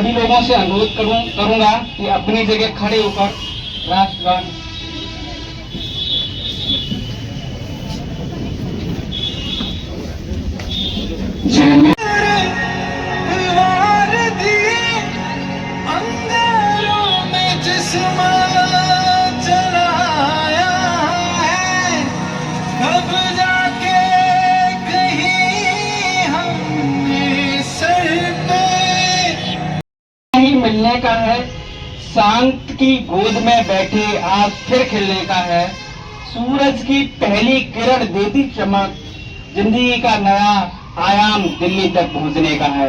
सभी लोगों से अनुरोध करूंगा कि अपनी जगह खड़े होकर राष्ट्रगान मिलने का है, शांत की गोद में बैठे आज फिर खिलने का है। सूरज की पहली किरण देती चमक, जिंदगी का नया आयाम दिल्ली तक पहुंचने का है।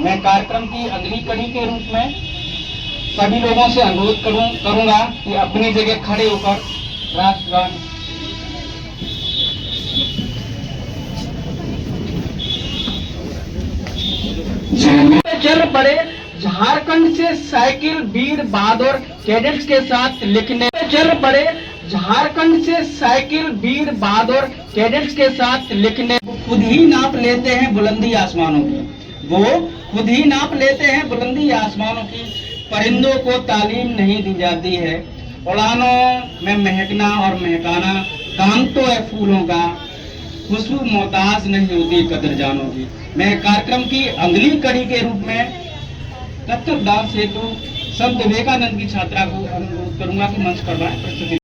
मैं कार्यक्रम की अगली कड़ी के रूप में सभी लोगों से अनुरोध करूंगा कि अपनी जगह खड़े होकर राष्ट्रगान चल पड़े। झारखंड से साइकिल वीर बहादुर कैडेट्स के साथ लिखने चल पड़े। झारखंड से साइकिल वीर बहादुर कैडेट्स के साथ लिखने खुद ही नाप लेते हैं बुलंदी आसमानों की। वो खुद ही नाप लेते हैं बुलंदी आसमानों की। परिंदों को तालीम नहीं दी जाती है उड़ानों में महकना और महकाना। काम तो है फूलों का, खुशबू मोहताज नहीं होती कदर जानों की। मैं कार्यक्रम की अगली कड़ी के रूप में कथक डांस हेतु संत विवेकानंद की छात्रा को अनुरोध करूंगा कि मंच पर आए प्रस्तुति।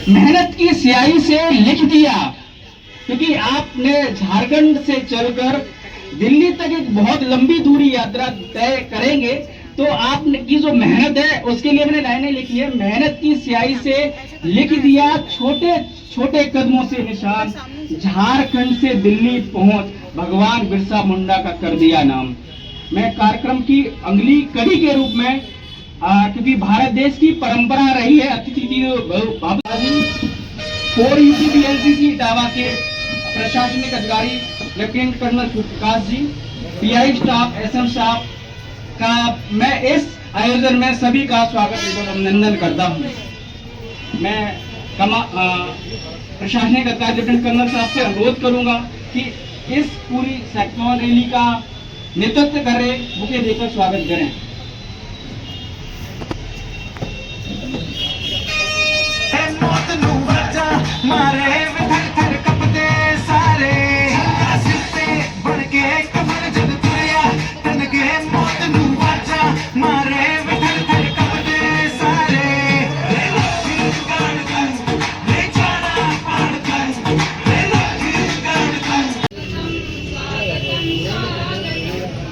मेहनत की स्याही से लिख दिया, क्योंकि आपने झारखंड से चलकर दिल्ली तक एक बहुत लंबी दूरी यात्रा तय करेंगे, तो आपने की जो मेहनत है उसके लिए मैंने लाइनें लिखी है। मेहनत की स्याही से लिख दिया छोटे छोटे कदमों से निशान, झारखंड से दिल्ली पहुंच भगवान बिरसा मुंडा का कर दिया नाम। मैं कार्यक्रम की अगली कड़ी के रूप में क्योंकि भारत देश की परंपरा रही है अतिथि फोर यूपी एनसीसी इटावा के प्रशासनिक अधिकारी lieutenant colonel Prakash ji, pi staff, SM staff का मैं इस आयोजन में सभी का स्वागत एवं अभिनंदन करता हूं। मैं प्रशासनिक अधिकारी लेफ्टिनेंट कर्नल साहब से अनुरोध करूंगा कि इस पूरी साइक्लोन रैली का नेतृत्व करें, बुके देकर स्वागत करें। मारे विधर थर कपते सारे सिर पे बढ़ के कमर जग तुरिया तन के मौत नू वाचा मारे विधर थर कपते सारे ले लो गाड़ तू ले जाना पाड़ तू ले लो गाड़ तू।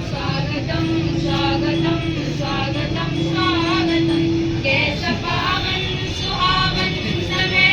स्वागतम स्वागतम स्वागतम स्वागतम कैसा पावन सुहावन समय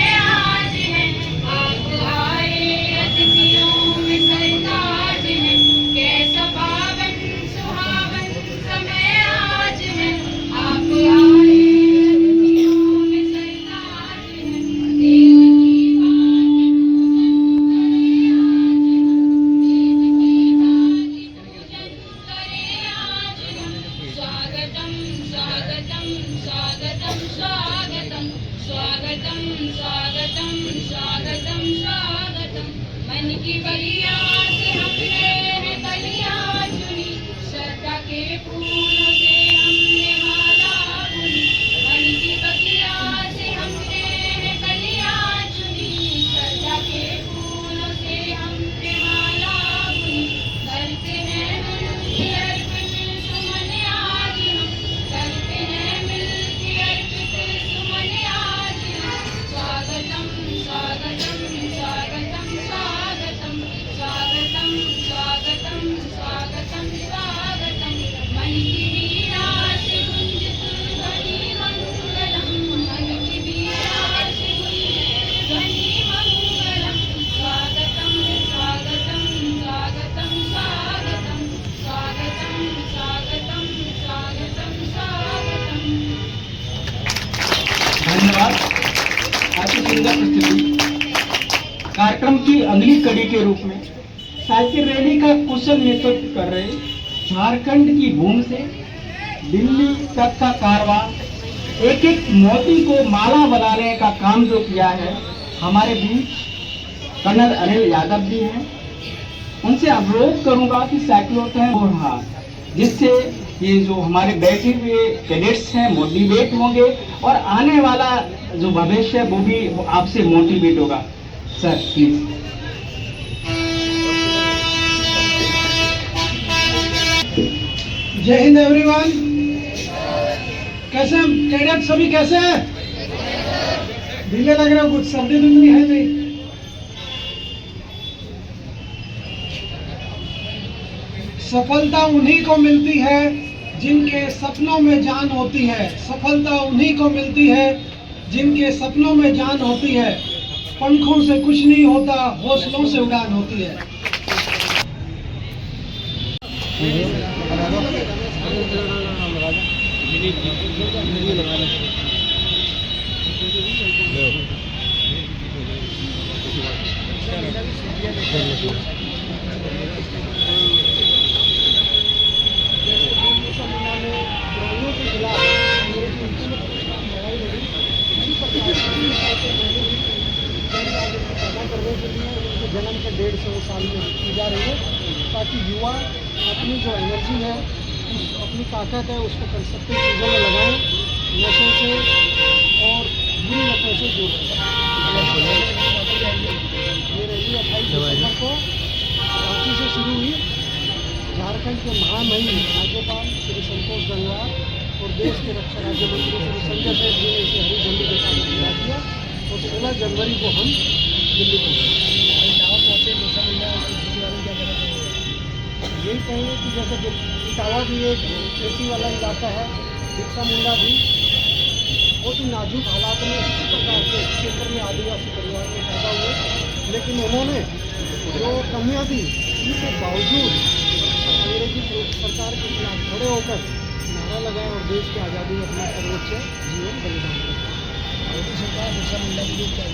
मन की बलिया से हमने है बलिया चुनी, श्रद्धा के फूलों से हमने माला बुनी। मन की बलिया से हमने है बलिया चुनी, श्रद्धा के फूलों से हमने माला बुनी। करते हैं मिलके अर्पित सुमन आज हम, करते हैं मिलके अर्पित सुमन आज हम। स्वागतम स्वागतम स्वागतम स्वागतम कार्यक्रम की अगली कड़ी के रूप में साइकिल रैली का कुशल नेतृत्व कर रहे झारखंड की भूमि से दिल्ली तक का कारवां, एक एक मोती को माला बनाने का काम जो किया है, हमारे बीच कर्नल अनिल यादव जी हैं। उनसे अनुरोध करूंगा कि साइक्लोथॉन हो रहा, जिससे ये जो हमारे बैठे हुए कैडेट्स हैं मोटिवेट होंगे और आने वाला जो भविष्य है वो भी आपसे मोटिवेट होगा। Sir please. जय हिंद एवरीवन। कैसे हैं कैडेट सभी, कैसे हैं? ढीले लग रहे हो, कुछ सर्दी भी है नहीं। सफलता उन्हीं को मिलती है जिनके सपनों में जान होती है। सफलता उन्हीं को मिलती है जिनके सपनों में जान होती है। पंखों से कुछ नहीं होता, हौसलों से उड़ान होती है। जन्म के 150 साल में की जा रही है, ताकि युवा अपनी जो एनर्जी है, अपनी ताकत है, उसको कंस्ट्रक्टिव चीज़ों में लगाएं, नशे से और बुरी लतों से दूर रहें। ये रैली 28 दिसंबर को रांची से शुरू हुई। झारखंड के महामहिम राज्यपाल श्री संतोष गंगवार और देश के रक्षा राज्य मंत्री श्री संजय सेठ जी ने इसे हरी झंडी दिखाकर पूरा किया और 16 जनवरी को हम दिल्ली पहुँचे। यही कहेंगे कि जैसे इटावा भी एक खेती वाला इलाका है, बिरसा मुंडा भी बहुत ही नाजुक हालात में इसी प्रकार के क्षेत्र में आदिवासी परिवार में पैदा हुए, लेकिन उन्होंने जो कमियां थी उनके बावजूद अंग्रेजी सरकार के खिलाफ खड़े होकर नारा लगाए और देश की आज़ादी में अपना सर्वोच्च जीवन बलिदान किया। मोदी सरकार बिरसा मुंडा के लिए क्या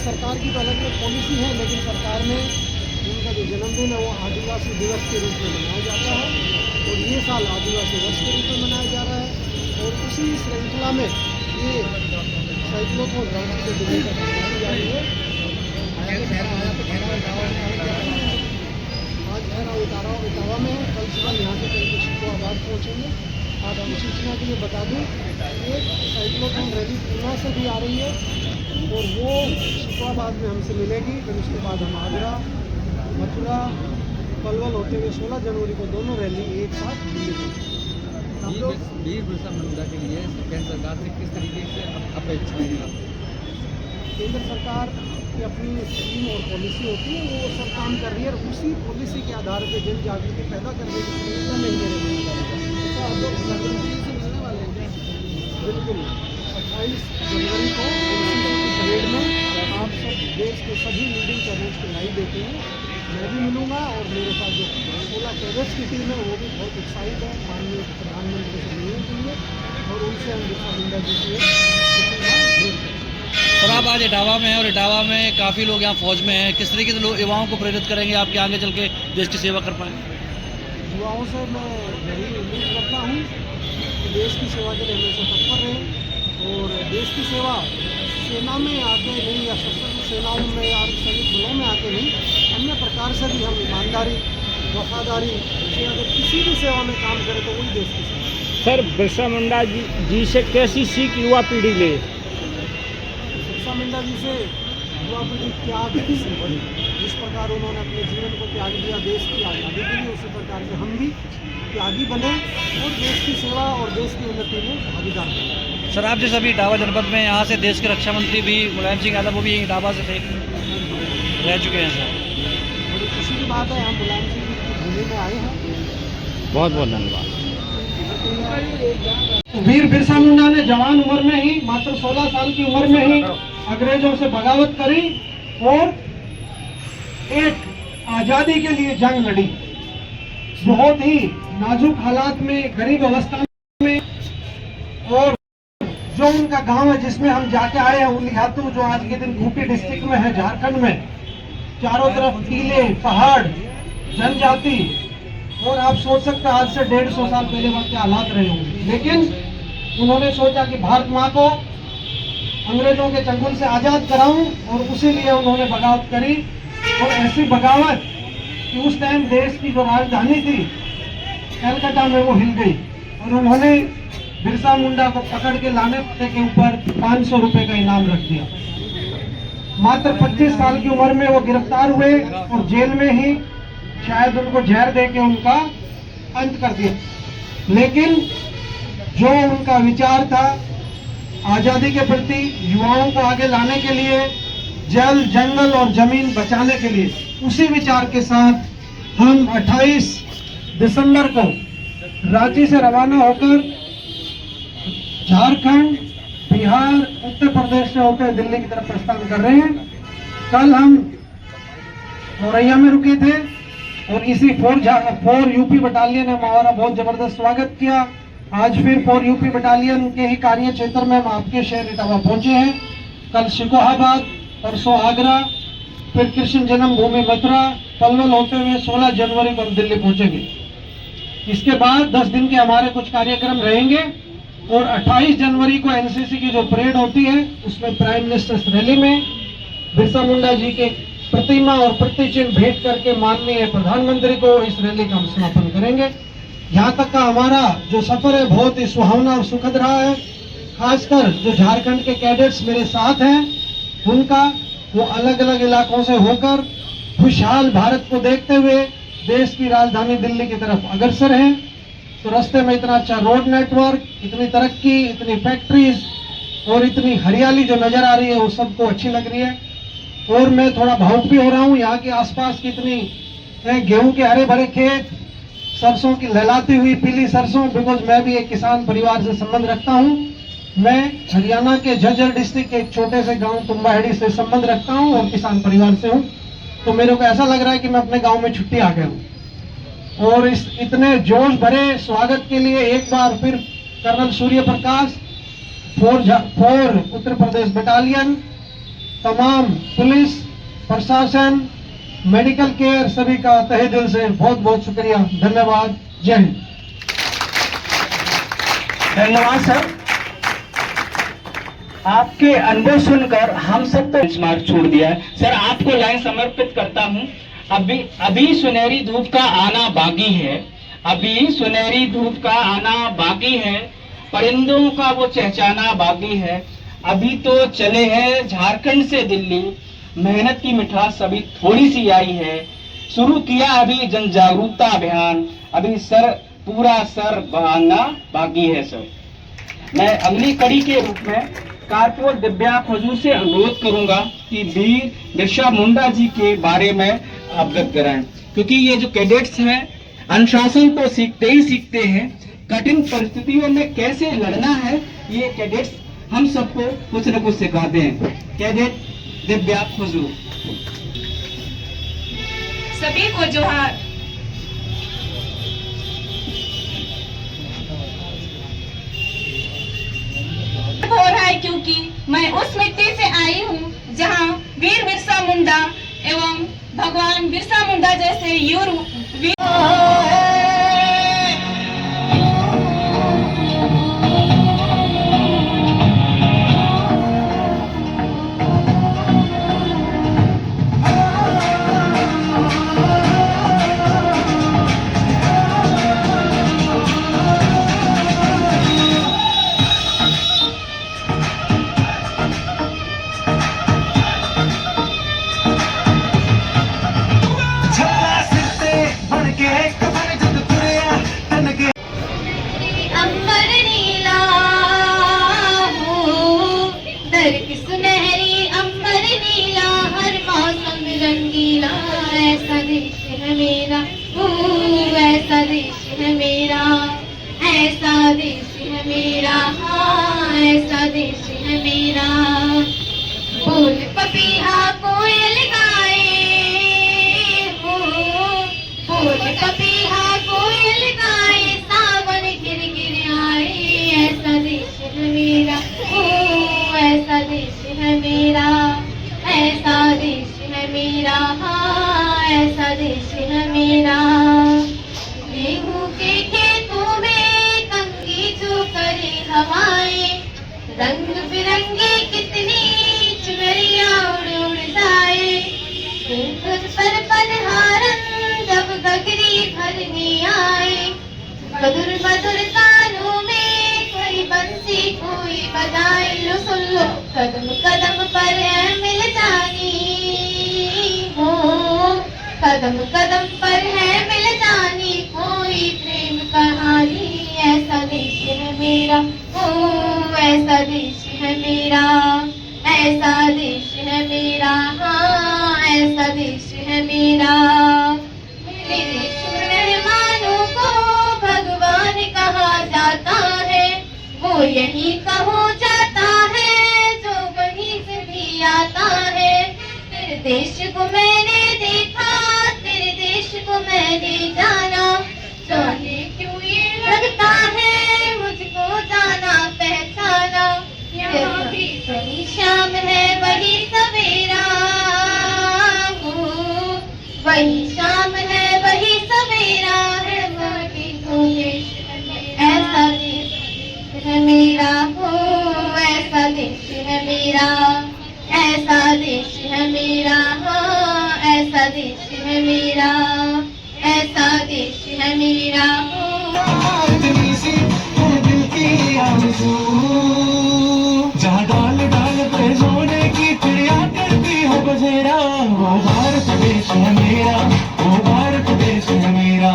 सरकार की तो अलग अलग पॉलिसी है, लेकिन सरकार में उनका जो जन्मदिन है वो आदिवासी दिवस के रूप में मनाया जाता है और ये साल आदिवासी वर्ष के रूप में मनाया जा रहा है। और उसी श्रृंखला में ये साइक्लोथॉन रांची से दिल्ली तक मनाई जा रही है। आज है इटावा में, कल सुबह यहाँ से कल शिकोहाबाद पहुँचेंगे। आपकी सूचना के लिए बता दूँ, एक साइक्लोथॉन रैली पूना से भी आ रही है और वो शिकोहाबाद में हमसे मिलेगी। फिर उसके बाद हम आगरा, मथुरा, पलवल होते हुए 16 जनवरी को दोनों रैली एक साथ दिल्ली में। वीर बिरसा मुंडा के लिए केंद्र सरकार से किस तरीके से अपेक्षाएं हैं? केंद्र सरकार की अपनी स्कीम और पॉलिसी होती है, वो सब काम कर रही है और उसी पॉलिसी के आधार पर जन जागृति पैदा करने की प्रयत्न नहीं मिलने वाले हैं। बिल्कुल 28 जनवरी को परेड में आप सब देश के सभी लीडिंग कैडेट्स को लाइव देते हैं। मैं भी मिलूंगा और मेरे साथ जो 16 कैडेट्स की टीम है वो भी बहुत उत्साहित है माननीय प्रधानमंत्री से मिलने के लिए और उनसे हम बिरसा मुंडा जी की। सर आप आज इटावा में हैं और इटावा में काफ़ी लोग यहाँ फौज में हैं, किस तरीके से लोग युवाओं को प्रेरित करेंगे आपके आगे चल के देश की सेवा कर पाएँ? युवाओं से मैं यही उम्मीद करता हूँ कि देश की सेवा के लिए हमेशा तत्पर रहें और देश की सेवा सेना में आके नहीं या सशस्त्र सेनाओं में या सैनिक बलों में आके नहीं, अन्य प्रकार से भी हम ईमानदारी, वफादारी से अगर किसी भी सेवा में काम करें तो वही देश की सेवा। सर बिरसा मुंडा जी से कैसी सीख युवा पीढ़ी ले? बिरसा मुंडा जी से युवा पीढ़ी त्याग सीख, जिस प्रकार उन्होंने अपने जीवन को त्याग दिया देश की आज़ादी के लिए, उसी प्रकार से हम भी त्यागी बने और देश की सेवा और देश की उन्नति में भागीदार बने। सर आप जैसे अभी इटावा जनपद में यहाँ से देश के रक्षा मंत्री भी मुलायम सिंह यादव वो भी इटावा से थे, रह चुके हैं सर। बड़ी खुशी की बात है, हम मुलायम सिंह की भूमि में आए हैं। बहुत बहुत धन्यवाद। वीर बिरसा मुंडा ने जवान उम्र में ही, मात्र 16 साल की उम्र में ही अंग्रेजों से बगावत करी और एक आज़ादी के लिए जंग लड़ी। बहुत ही नाजुक हालात में, गरीब अवस्था में, और जो उनका गांव है जिसमें हम जाके आए हैं उलियातू, जो आज के दिन खूंटी डिस्ट्रिक्ट में है झारखंड में, चारों तरफ टीले, पहाड़, जनजाति, और आप सोच सकते हैं आज से 150 साल पहले वक्त के हालात रहे होंगे। लेकिन उन्होंने सोचा कि भारत माँ को अंग्रेजों के चंगुल से आजाद कराऊं, और उसी लिए उन्होंने बगावत करी। और ऐसी बगावत कि उस टाइम देश की जो राजधानी थी कलकत्ता में वो हिल गई, और उन्होंने बिरसा मुंडा को पकड़ के लाने के ऊपर 500 रुपए का इनाम रख दिया। मात्र 25 साल की उम्र में वो गिरफ्तार हुए और जेल में ही शायद उनको जहर देके उनका अंत कर दिया। लेकिन जो उनका विचार था आजादी के प्रति, युवाओं को आगे लाने के लिए, जल, जंगल और जमीन बचाने के लिए, उसी विचार के साथ हम 28 दिसंबर को रांची से रवाना होकर झारखंड, बिहार, उत्तर प्रदेश से होकर दिल्ली की तरफ प्रस्थान कर रहे हैं। कल हम औरैया में रुके थे और इसी 4 यूपी बटालियन ने हमारा बहुत जबरदस्त स्वागत किया। आज फिर 4 यूपी बटालियन के ही कार्य क्षेत्र में हम आपके शहर इटावा पहुंचे हैं। कल शिकोहाबाद, परसों आगरा, फिर कृष्ण जन्मभूमि मथुरा, पलवल होते हुए 16 जनवरी को हम दिल्ली पहुंचेंगे। इसके बाद 10 दिन के हमारे कुछ कार्यक्रम रहेंगे और 28 जनवरी को एनसीसी की जो परेड होती है उसमें प्राइम मिनिस्टर्स रैली में बिरसा मुंडा जी के प्रतिमा और प्रतिचिन्ह भेंट करके माननीय प्रधानमंत्री को इस रैली का हम समापन करेंगे। यहाँ तक का हमारा जो सफर है बहुत ही सुहावना और सुखद रहा है। खासकर जो झारखंड के कैडेट्स मेरे साथ हैं उनका, वो अलग अलग इलाकों से होकर खुशहाल भारत को देखते हुए देश की राजधानी दिल्ली की तरफ अग्रसर हैं। तो रास्ते में इतना अच्छा रोड नेटवर्क, इतनी तरक्की, इतनी फैक्ट्रीज और इतनी हरियाली जो नजर आ रही है वो सबको अच्छी लग रही है। और मैं थोड़ा भावुक भी हो रहा हूँ। यहाँ के आसपास की इतनी गेहूं के हरे भरे खेत, सरसों की लहलाती हुई पीली सरसों, बिकॉज मैं भी एक किसान परिवार से संबंध रखता हूँ। मैं हरियाणा के झज्जर डिस्ट्रिक्ट के एक छोटे से गांव तुम्बाहेड़ी से संबंध रखता हूँ और किसान परिवार से हूँ। तो मेरे को ऐसा लग रहा है कि मैं अपने गांव में छुट्टी आ गया हूँ। और इस इतने जोश भरे स्वागत के लिए एक बार फिर कर्नल सूर्य प्रकाश, 4 उत्तर प्रदेश बटालियन, तमाम पुलिस प्रशासन, मेडिकल केयर, सभी का तहे दिल से बहुत बहुत शुक्रिया, धन्यवाद, जय हिंद। धन्यवाद सर। आपके अनुभव सुनकर हम सब तो स्मार्ट छोड़ दिया है। सर आपको लाइन समर्पित करता हूं। अभी सुनहरी धूप का आना बाकी है, अभी सुनहरी धूप का आना बाकी है, परिंदों का वो चहचहाना बाकी है। अभी तो चले हैं झारखंड से दिल्ली, मेहनत की मिठास अभी थोड़ी सी आई है। शुरू किया अभी जन जागरूकता अभियान, अभी पूरा सर बढ़ाना बाकी है सर। मैं अगली कड़ी के रूप में कारपोरेट दिव्या हुजूर से अनुरोध करूंगा कि वीर बिरसा मुंडा जी के बारे में अवगत कराएं, क्योंकि ये जो कैडेट्स हैं अनुशासन तो सीखते ही सीखते हैं, कठिन परिस्थितियों में कैसे लड़ना है ये कैडेट्स हम सबको कुछ न कुछ सिखाते हैं। कैडेट दिव्या हुजूर। सभी को जोहार। हो रहा है क्योंकि मैं उस मिट्टी से आई हूँ जहाँ वीर बिरसा मुंडा एवं भगवान बिरसा मुंडा जैसे वीर के रंग बिरंगी कितनी चुनरियां उड़ उड़ जाए, धुन पर पनहारन जब गगरी भरने आए, मधुर मधुर कानों में कोई बंसी कोई बजाए, लो सुन लो कदम कदम पर है मिल जानी हो, कदम कदम पर है मिल जानी कोई प्रेम कहानी, ऐसा देश है मेरा ओ ऐसा देश है मेरा, ऐसा देश है मेरा, हाँ ऐसा देश है मेरा। मेरे देश में मेहमानों को भगवान कहा जाता है, वो यही कहो जाता है जो वहीं से भी आता है। तेरे देश को मैंने देखा, तेरे देश को मैंने जाना, जाने क्यों ये लगता है मुझको जाना पहचाना, यहाँ भी वही शाम है वही सवेरा हो, वही शाम है वही सवेरा है, वही तो देश ऐसा देश है मेरा हो, ऐसा देश है मेरा, ऐसा देश है मेरा, हाँ ऐसा देश है मेरा, ऐसा देश है मेरा हो। जहाँ डाल डाल पे सोने की चिड़िया करती हो बसेरा, वो भारत देश है मेरा, वो भारत देश है मेरा।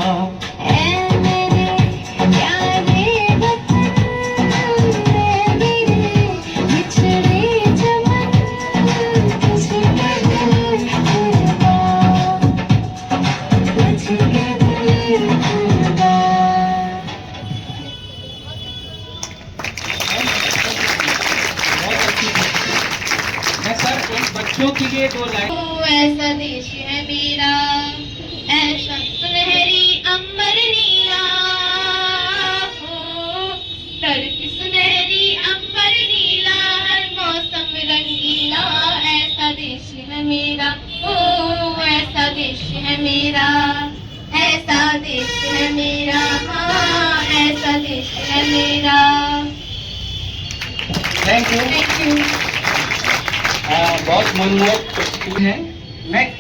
बच्चों के लिए 2 लाइन। ऐसा देश है मेरा, ऐसा सुनहरी अंबर नीला हो, तड़की सुनहरी अंबर नीला, हर मौसम रंगीला, ऐसा देश है मेरा ओ ऐसा देश है मेरा, ऐसा देश है मेरा, हाँ ऐसा देश है मेरा। Thank you. Thank you. बहुत मनमोहक है। नेक्स्ट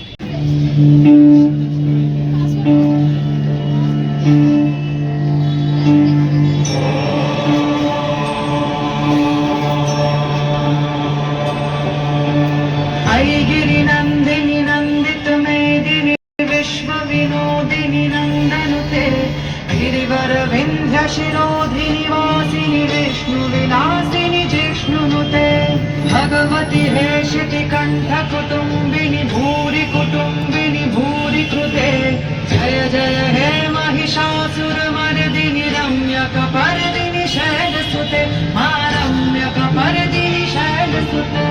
गिरि नंदिनी नंदित मेदिनी विश्व विनोदिनी नंदनुते, गिरिवर विंध्य शिरोधिनी वासिनी विष्णु विलासिनी जिष्णुनुते, भगवती हेशिति कंठ कुटुंबिनी भूरि कुटुंबिनी भूरि कृते, जय जय हे महिषासुर मर्दिनी रम्यक पर्दिनी शैलसुते, मा रम्यक पर्दिनी शैलसुते।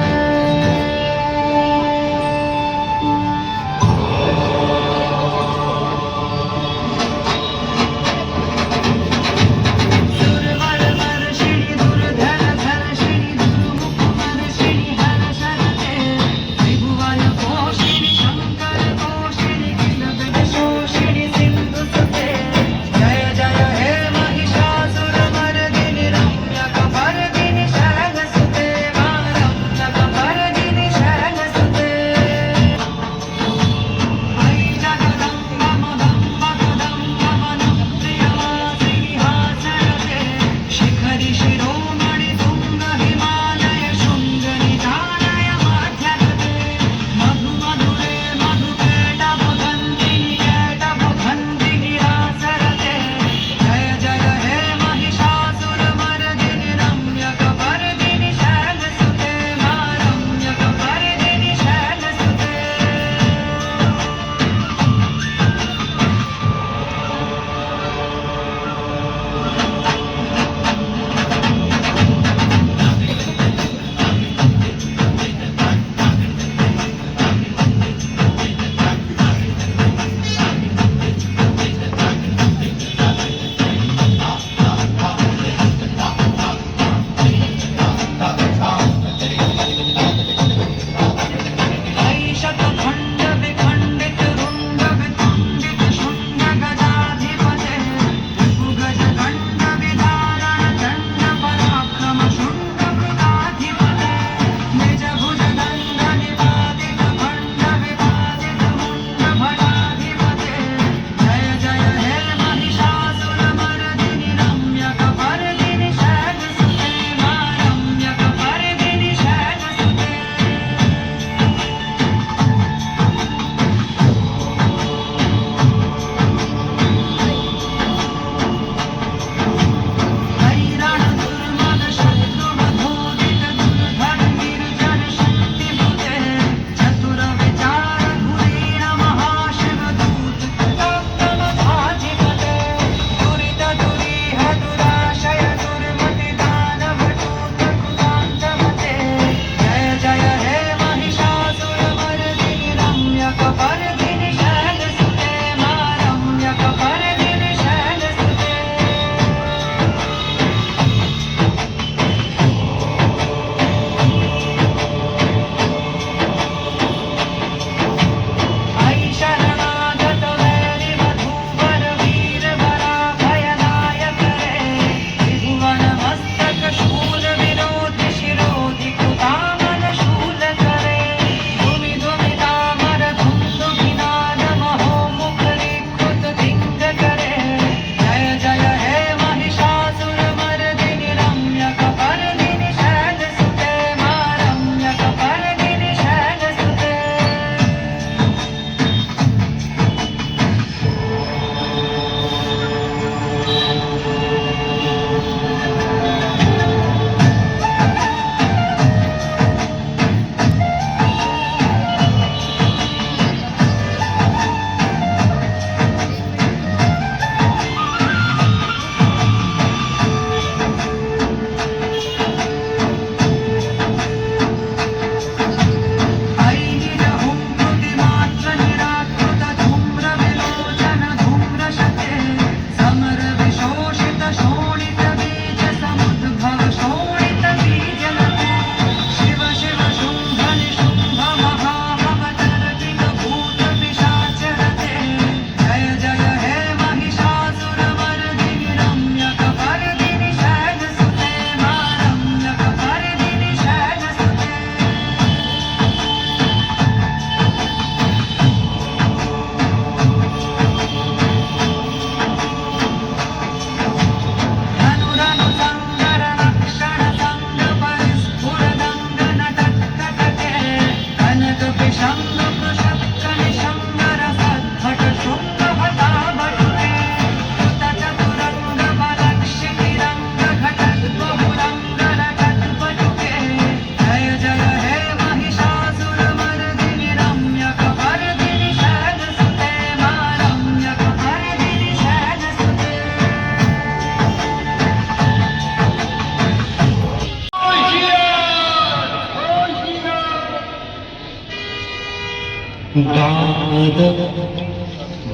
बादल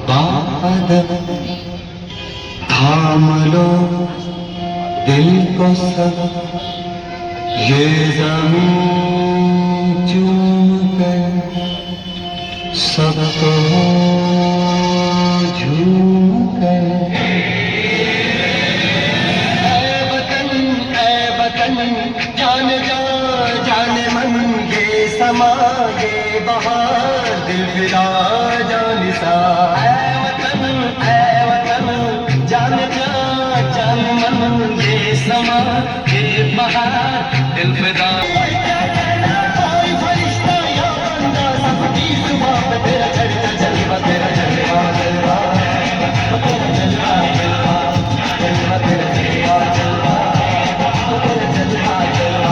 बादल थाम लो दिल को सब, ये ज़मीं चूम कर सबको झूम कर। ऐ वतन जाने जा जाने मन, ये समा ये बहार दिल फिदा जानिसा। ऐ वतन जाने जा जाने मन, ये समा ये बहार दिल फिदा। कोई फरिश्ता या बंदा सबकी जुबां पे तेरा जलवा जलवा, तेरा जलवा जलवा, तेरा जलवा जलवा, जलवा तेरा जलवा जलवा, तेरा जलवा जलवा।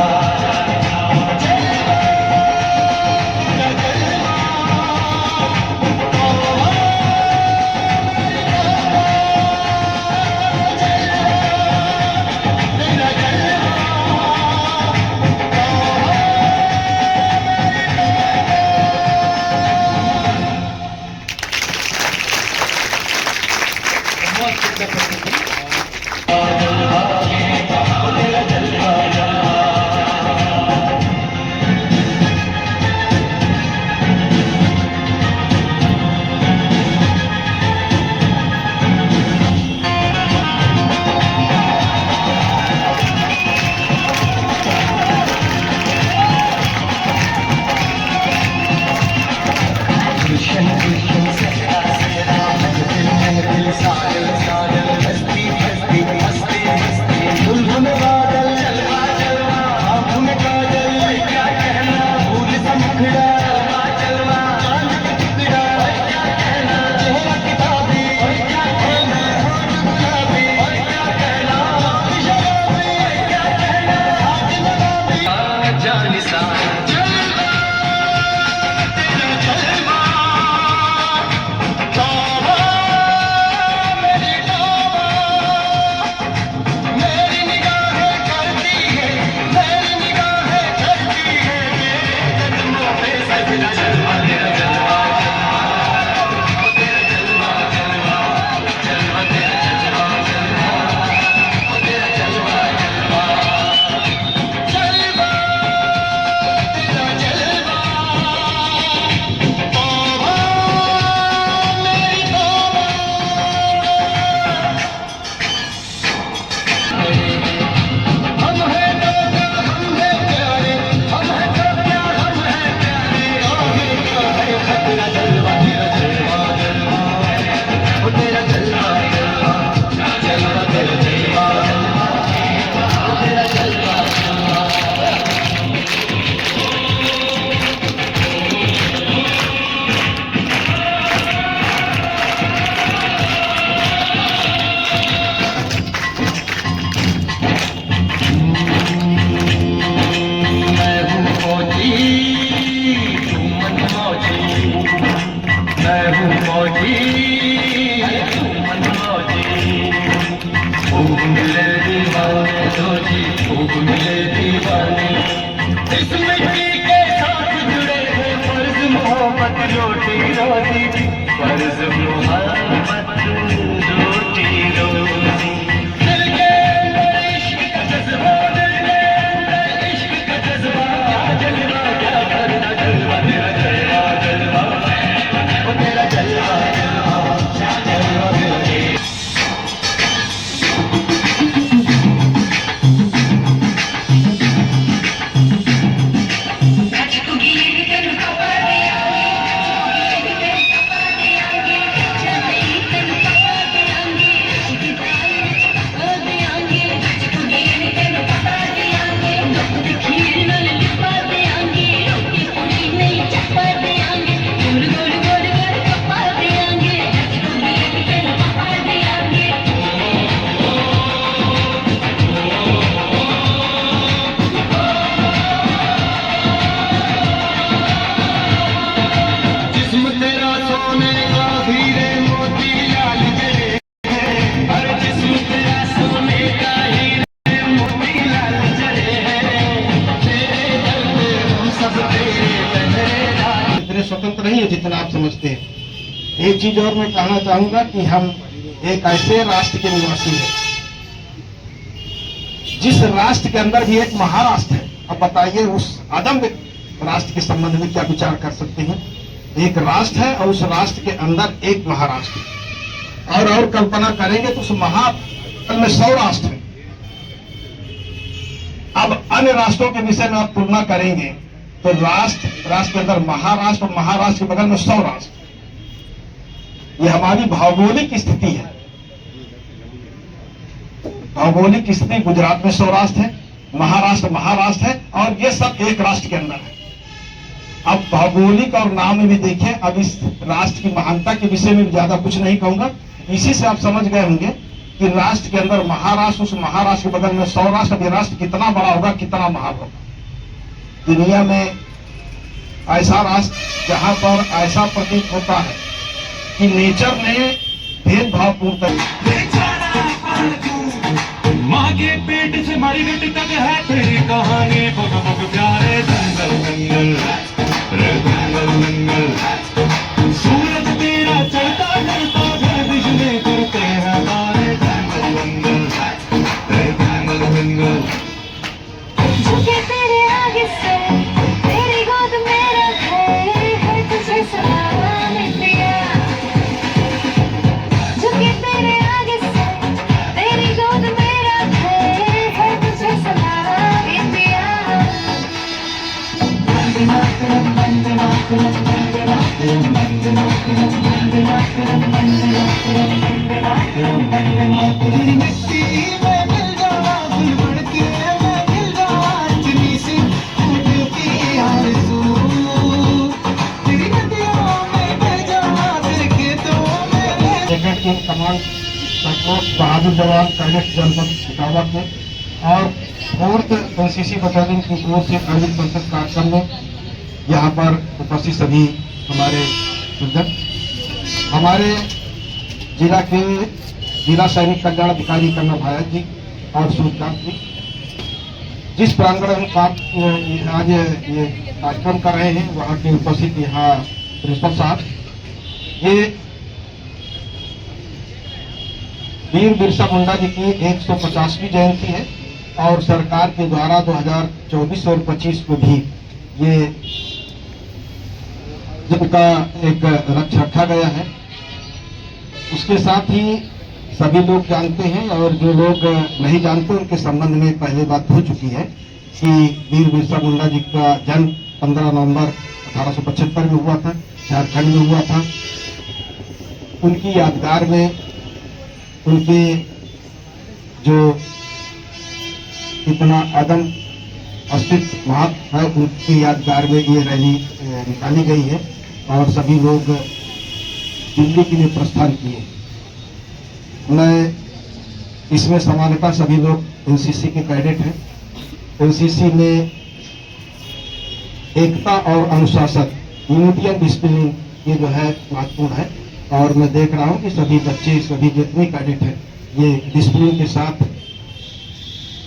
समझते हैं। एक चीज और मैं कहना चाहूंगा कि हम एक ऐसे राष्ट्र के निवासी हैं जिस राष्ट्र के अंदर भी एक महाराष्ट्र है। अब बताइए उस अदम्य राष्ट्र के संबंध में क्या विचार कर सकते हैं। एक राष्ट्र है और उस राष्ट्र के अंदर एक महाराष्ट्र है, और कल्पना करेंगे तो उस महाराष्ट्र में 100 राष्ट्र है। अब अन्य राष्ट्रों के विषय में आप तुलना करेंगे तो राष्ट्र के अंदर महाराष्ट्र और महाराष्ट्र के बगल में 100 राष्ट्र। ये हमारी भौगोलिक स्थिति है। भौगोलिक स्थिति गुजरात में 100 राष्ट्र है, महाराष्ट्र है, और ये सब एक राष्ट्र के अंदर है। अब भौगोलिक और नाम में भी देखें। अब इस राष्ट्र की महानता के विषय में ज्यादा कुछ नहीं कहूंगा। इसी से आप समझ गए होंगे कि राष्ट्र के अंदर महाराष्ट्र, उस महाराष्ट्र के बगल में 100 राष्ट्र। अब ये राष्ट्र कितना बड़ा होगा, कितना महान होगा। दुनिया में ऐसा राष्ट्र जहां पर ऐसा प्रतीत होता है कि नेचर ने भेदभावपूर्ण माँ के पेट से मारी बेटी तक है तेरी कहानी। बग बग प्यारे जंगल जंगल रे जंगल जंगल। सूरज तेरा चढ़ता चढ़ता गर्दिश में करते हैं तारे। जंगल जंगल रे जंगल जंगल। झुके तेरे आगे से तेरी गोद में रखे है तुझे सलाम इंडिया। झुके तेरे आगे से तेरी गोद में रखे है तुझे सलाम इंडिया। वंदे मातरम वंदे मातरम वंदे मातरम वंदे मातरम वंदे मातरम वंदे मातरम वंदे मातरम वंदे मातरम। तेरी मिट्टी में मिल जावा फूल बढ़के मैं मिल जावा इतनी सी उड़ती आरज़ू। तेरी नदियों में बह जावा तेरे खेतों में। सेकेंड इन कमांड सर्वोच्च बहादुर जवान कैडेट जनपद इटावा के और 4th एनसीसी बटालियन की ओर से आयोजित संसद कार्यक्रम में यहाँ पर उपस्थित सभी हमारे सज्जन, हमारे जिला के जिला सैनिक कल्याण अधिकारी कर्नल भारत जी और सूर्यकांत जी, जिस प्रांगण में आज ये कार्यक्रम कर रहे हैं वहाँ के उपस्थित यहाँ प्रिंसिपल साहब, ये वीर बिरसा मुंडा जी की 150वीं जयंती है और सरकार के द्वारा 2024 और 25 को भी ये जिनका एक लक्ष्य रखा गया है। उसके साथ ही सभी लोग जानते हैं और जो लोग नहीं जानते उनके संबंध में पहले बात हो चुकी है कि वीर बिरसा मुंडा जी का जन्म 15 नवंबर 1875 में हुआ था, झारखंड में हुआ था। उनकी यादगार में उनके जो इतना अदम अस्तित्व महत्व है उनकी यादगार में ये रैली निकाली गई है और सभी लोग दिल्ली के लिए प्रस्थान किए। मैं इसमें सामान्यतः सभी लोग एनसीसी के कैडेट हैं। एनसीसी में एकता और अनुशासन, यूनिटी एंड डिसिप्लिन, ये जो है महत्वपूर्ण है और मैं देख रहा हूँ कि सभी बच्चे, सभी जितने कैडेट हैं ये डिसिप्लिन के साथ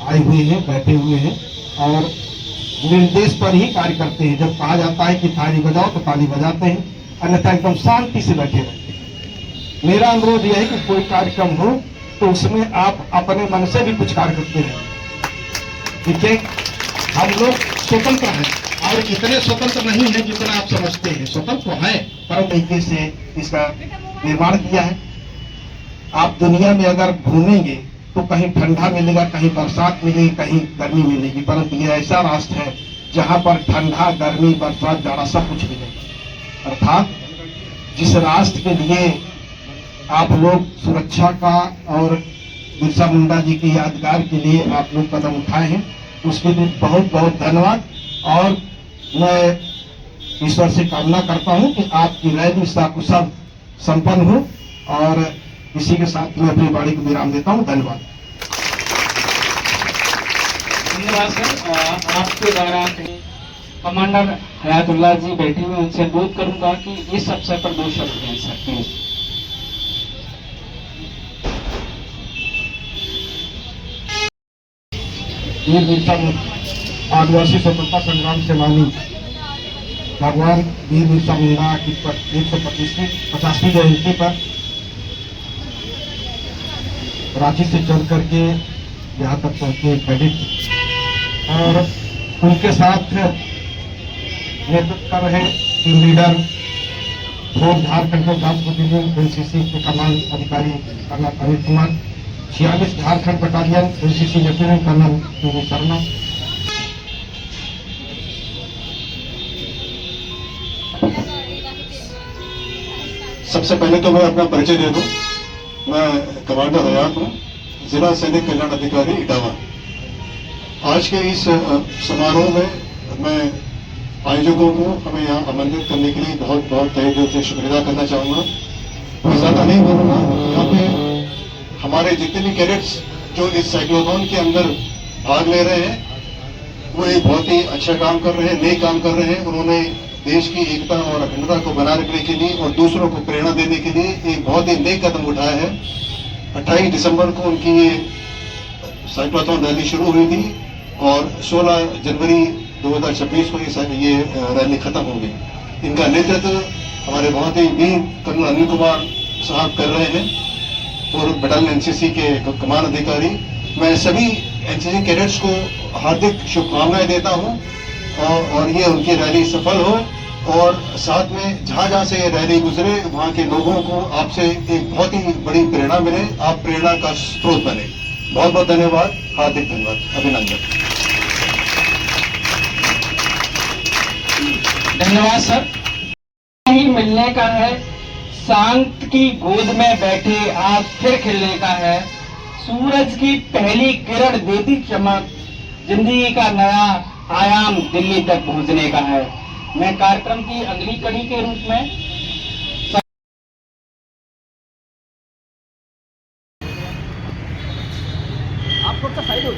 आए हुए हैं, बैठे हुए हैं और निर्देश पर ही कार्य करते हैं। जब कहा जाता है कि ताली बजाओ तो ताली बजाते हैं, अन्यथा एकदम शांति से बैठे रहते हैं। मेरा अनुरोध यह है कि कोई कार्यक्रम हो तो उसमें आप अपने मन से भी कुछ कार्य करते रहें। देखिए, हम लोग स्वतंत्र हैं और इतने स्वतंत्र नहीं है जितना आप समझते हैं। स्वतंत्र है पर तरीके से इसका निर्माण किया है। आप दुनिया में अगर घूमेंगे तो कहीं ठंडा मिलेगा, कहीं बरसात मिलेगी, कहीं गर्मी मिलेगी, परंतु ये ऐसा राष्ट्र है जहां पर ठंडा, गर्मी, बरसात, जाड़ा सब कुछ मिलेगा। अर्थात जिस राष्ट्र के लिए आप लोग सुरक्षा का और बिरसा मुंडा जी की यादगार के लिए आप लोग कदम उठाए हैं, उसके लिए बहुत बहुत धन्यवाद। और मैं ईश्वर से कामना करता हूं कि आपकी रैली सकुशल संपन्न हो और इसी के साथ मैं अपनी वाणी को विराम देता हूं। धन्यवाद। धन्यवाद सर। आपके द्वारा कमांडर हयातुल्लाह जी बैठे हुए, उनसे अनुरोध करूंगा कि इस अवसर पर 2 शब्द कहें सर प्लीज। वीर बिरसा मुंडा आदिवासी स्वतंत्रता संग्राम सेनानी भगवान वीर बिरसा मुंडा की 150वीं जयंती पर रांची से चल करके यहाँ तक पहुंचे कैडेट और उनके साथ नेतृत्व कर रहे टीम लीडर 4 झारखंड में 10 बटालियन एनसीसी के कमान अधिकारी colonel Anil Kumar, 46 Jharkhand battalion NCC lieutenant colonel PV Sharma, सबसे पहले तो मैं अपना परिचय दे दूं। मैं कमांडर हयात हूं, जिला सैनिक कल्याण अधिकारी इटावा। आज के इस समारोह में मैं आयोजकों को हमें यहाँ आमंत्रित करने के लिए बहुत बहुत तहे दिल से शुक्रिया करना चाहूंगा। मैं ज्यादा नहीं बोलूंगा। यहाँ पे हमारे जितने भी कैडेट्स जो इस साइक्लोथॉन के अंदर भाग ले रहे हैं वो एक बहुत ही अच्छा काम कर रहे हैं, नए काम कर रहे हैं। उन्होंने देश की एकता और अखंडता को बनाए रखने के लिए और दूसरों को प्रेरणा देने के लिए एक बहुत ही नए कदम उठाया है। 28 दिसंबर को उनकी ये साइक्लोथॉन रैली शुरू हुई थी और 16 जनवरी 2026 को ये रैली खत्म हो गई। इनका नेतृत्व हमारे बहुत ही वीर कर्नल अनिल कुमार साहब कर रहे हैं, पूर्व बटालियन एनसीसी के कमान अधिकारी। मैं सभी एनसीसी कैडेट्स को हार्दिक शुभकामनाएं देता हूं और ये उनकी रैली सफल हो और साथ में जहां जहां से ये रैली गुजरे वहां के लोगों को आपसे एक बहुत ही बड़ी प्रेरणा मिले, आप प्रेरणा का स्रोत बने। बहुत बहुत धन्यवाद, हार्दिक धन्यवाद, अभिनंदन। धन्यवाद सर। नहीं मिलने का है, शांत की गोद में बैठे आज फिर खिलने का है, सूरज की पहली किरण देती चमक, जिंदगी का नया आयाम दिल्ली तक पहुंचने का है। मैं कार्यक्रम की अगली कड़ी के रूप में आप कौन सा साइड हो